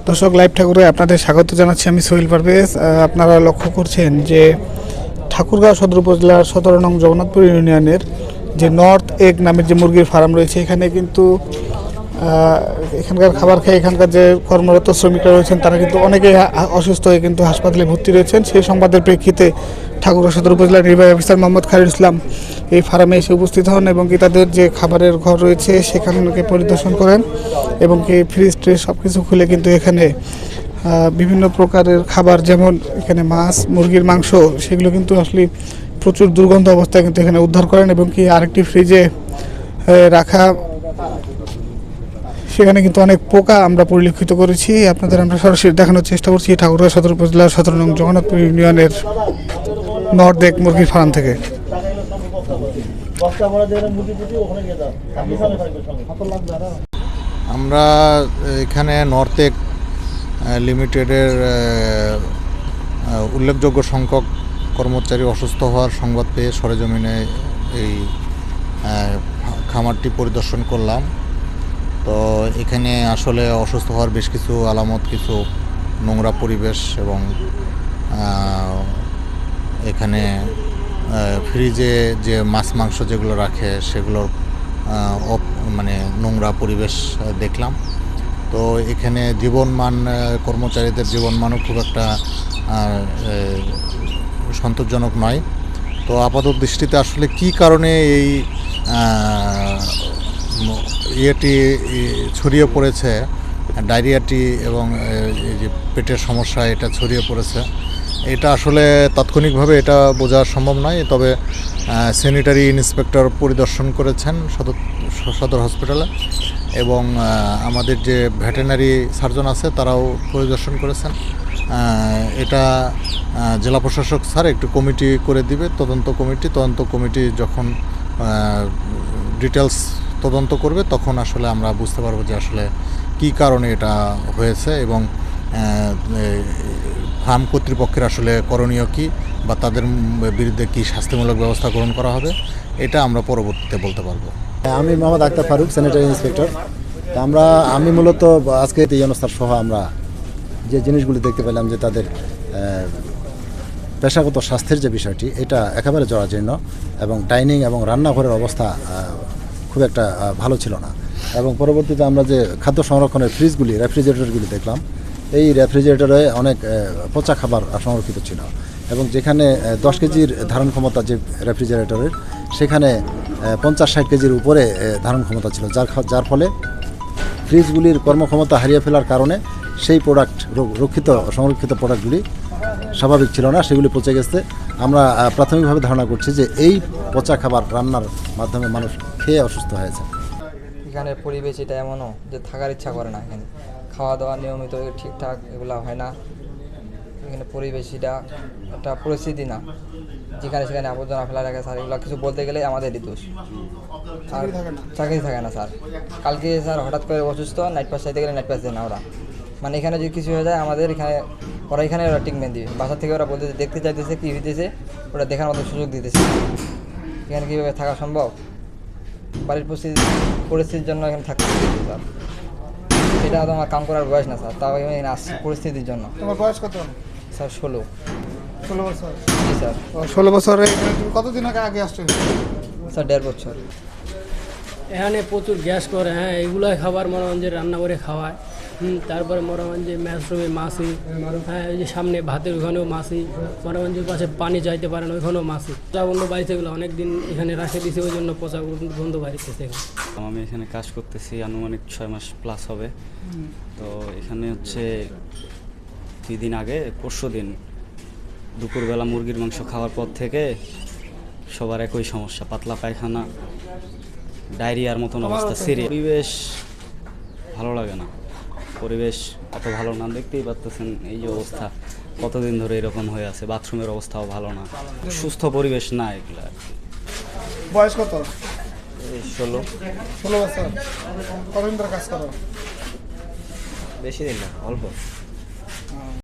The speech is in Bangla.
দর্শক, লাইভ ঠাকুরে আপনাদের স্বাগত জানাচ্ছি। আমি সোহেল পারভেজ। আপনারা লক্ষ্য করছেন যে ঠাকুরগাঁও সদর উপজেলার 17 নং জগন্নাথপুর ইউনিয়নের যে নর্থ এগ নামের যে মুরগির ফার্ম রয়েছে, এখানে কিন্তু এখানকার খাবার খেয়ে এখানকার যে কর্মরত শ্রমিকরা রয়েছেন তারা কিন্তু অনেকেই অসুস্থ হয়ে কিন্তু হাসপাতালে ভর্তি রয়েছেন। সেই সংবাদের প্রেক্ষিতে ঠাকুরগাঁও সদর উপজেলার নির্বাহী অফিসার মোহাম্মদ খায়রুল ইসলাম এই ফার্মে এসে উপস্থিত হন এবং কি তাদের যে খাবারের ঘর রয়েছে সেখানকে পরিদর্শন করেন এবং কি ফ্রিজ ট্রিজ সব কিছু খুলে কিন্তু এখানে বিভিন্ন প্রকারের খাবার, যেমন এখানে মাছ, মুরগির মাংস, সেগুলো কিন্তু আসলে প্রচুর দুর্গন্ধ অবস্থায় কিন্তু এখানে উদ্ধার করেন এবং কি আরেকটি ফ্রিজে রাখা, সেখানে কিন্তু অনেক পোকা আমরা পরিলক্ষিত করেছি। আপনাদের আমরা সরাসরি দেখানোর চেষ্টা করছি ঠাকুরগাঁও সদর উপজেলার 17 নং জগন্নাথপুর ইউনিয়নের নর্থ এগ মুরগির ফার্ম থেকে। আমরা এখানে নর্থ এগ লিমিটেডের উল্লেখযোগ্য সংখ্যক কর্মচারী অসুস্থ হওয়ার সংবাদ পেয়ে সরেজমিনে এই খামারটি পরিদর্শন করলাম। তো এখানে আসলে অসুস্থ হওয়ার বেশ কিছু আলামত, কিছু নোংরা পরিবেশ এবং এখানে ফ্রিজে যে মাছ মাংস যেগুলো রাখে সেগুলোর মানে নোংরা পরিবেশ দেখলাম। তো এখানে জীবনমান, কর্মচারীদের জীবনমানও খুব একটা সন্তোষজনক নয়। তো আপাতত দৃষ্টিতে আসলে কি কারণে এই ইয়েটি ছড়িয়ে পড়েছে, ডায়রিয়াটি এবং এই যে পেটের সমস্যা এটা ছড়িয়ে পড়েছে, এটা আসলে তাৎক্ষণিকভাবে এটা বোঝা সম্ভব নয়। তবে স্যানিটারি ইন্সপেক্টর পরিদর্শন করেছেন সদর হসপিটালে এবং আমাদের যে ভেটেরিনারি সার্জন আছে তারাও পরিদর্শন করেছেন। এটা জেলা প্রশাসক স্যার একটু কমিটি করে দিবে, তদন্ত কমিটি যখন ডিটেলস তদন্ত করবে তখন আসলে আমরা বুঝতে পারবো যে আসলে কী কারণে এটা হয়েছে এবং ফার্ম কর্তৃপক্ষের আসলে করণীয় কী বা তাদের বিরুদ্ধে কী শাস্তিমূলক ব্যবস্থা গ্রহণ করা হবে, এটা আমরা পরবর্তীতে বলতে পারবো। আমি মোহাম্মদ আক্তার ফারুক, স্যানিটারি ইন্সপেক্টর। তো আমি মূলত আজকে এই অনুষ্ঠান সহ আমরা যে জিনিসগুলি দেখতে পেলাম যে তাদের পেশাগত স্বাস্থ্যের যে বিষয়টি, এটা একেবারে জরাজীর্ণ এবং ডাইনিং এবং রান্নাঘরের অবস্থা খুব একটা ভালো ছিল না। এবং পরবর্তীতে আমরা যে খাদ্য সংরক্ষণের ফ্রিজগুলি, রেফ্রিজারেটরগুলি দেখলাম, এই রেফ্রিজারেটরে অনেক পচা খাবার সংরক্ষিত ছিল এবং যেখানে 10 কেজির ধারণ ক্ষমতা যে রেফ্রিজারেটরের, সেখানে 50-60 কেজির উপরে ধারণ ক্ষমতা ছিল, যার ফলে ফ্রিজগুলির কর্মক্ষমতা হারিয়ে ফেলার কারণে সেই সংরক্ষিত প্রোডাক্টগুলি স্বাভাবিক ছিল না, সেগুলি পচে গেছে। আমরা প্রাথমিকভাবে ধারণা করছি যে এই পচা খাবার রান্নার মাধ্যমে মানুষ খেয়ে অসুস্থ হয়েছে। এখানের পরিবেশ এটা এমনও যে থাকার ইচ্ছা করে না। এখানে খাওয়া দাওয়া নিয়মিত ঠিকঠাক এগুলো হয় না। এখানে পরিবেশ এটা একটা পরিস্থিতি না, যেখানে সেখানে আবর্জনা ফেলা রাখে স্যার। এগুলো কিছু বলতে গেলে আমাদেরই দোষ। আর চাকরি থাকে না স্যার। কালকে স্যার হঠাৎ করে অসুস্থ, নাইট পাস চাইতে গেলে নাইট পাস দেয় না ওরা। মানে এখানে যদি কিছু হয়ে যায় আমাদের এখানে ওরা ট্রিটমেন্ট দিবে। বাসা থেকে ওরা বলতেছে, দেখতে চাইতেছে কী হইতেছে, ওরা দেখার মতো সুযোগ দিতেছে। এখানে কীভাবে থাকা সম্ভব? বাড়ির পরিস্থিতির জন্য এখানে থাকতে স্যার। এটা তো আমার কাম করার বয়স না স্যার, তাও এখানে আসছে পরিস্থিতির জন্য। তোমার বয়স কত? স্যার 16 বছর। জি স্যার। 16 বছরে তুমি কতদিন আগে আসছো? স্যার 1.5 বছর। এখানে প্রচুর গ্যাস করে, হ্যাঁ, এগুলোই খাবার মনে হয় যে রান্না করে খাওয়ায়। তারপরে মনে হয় যে ম্যাশরুমে মাছি, হ্যাঁ, ওই যে সামনে ভাতের ওখানেও মাছি, মনে হয় যে পাশে পানি যাইতে পারে না ওইখানেও মাছি। পচা গন্ধ বাড়িতে এগুলো অনেক দিন এখানে রাখে দিয়েছে, ওই জন্য পচা গন্ধ বাড়িতেছে। আমি এখানে কাজ করতেছি আনুমানিক 6 মাস প্লাস হবে। তো এখানে হচ্ছে 2 দিন আগে, পরশু দিন দুপুরবেলা মুরগির মাংস খাওয়ার পর থেকে সবার একই সমস্যা, পাতলা পায়খানা, ডায়রিয়ার মতন অবস্থা, সিরিয়াস। পরিবেশ ভালো লাগে না, পরিবেশ অত ভালো না, দেখতেই পাচ্ছেন এই যে অবস্থা, কতদিন ধরে এরকম হয়ে আছে। বাথরুমের অবস্থাও ভালো না, সুস্থ পরিবেশ না এগুলা। বয়স কত? 16 বছর। কতদিন ধরে কাজ করো? বেশি দিন না, অল্প।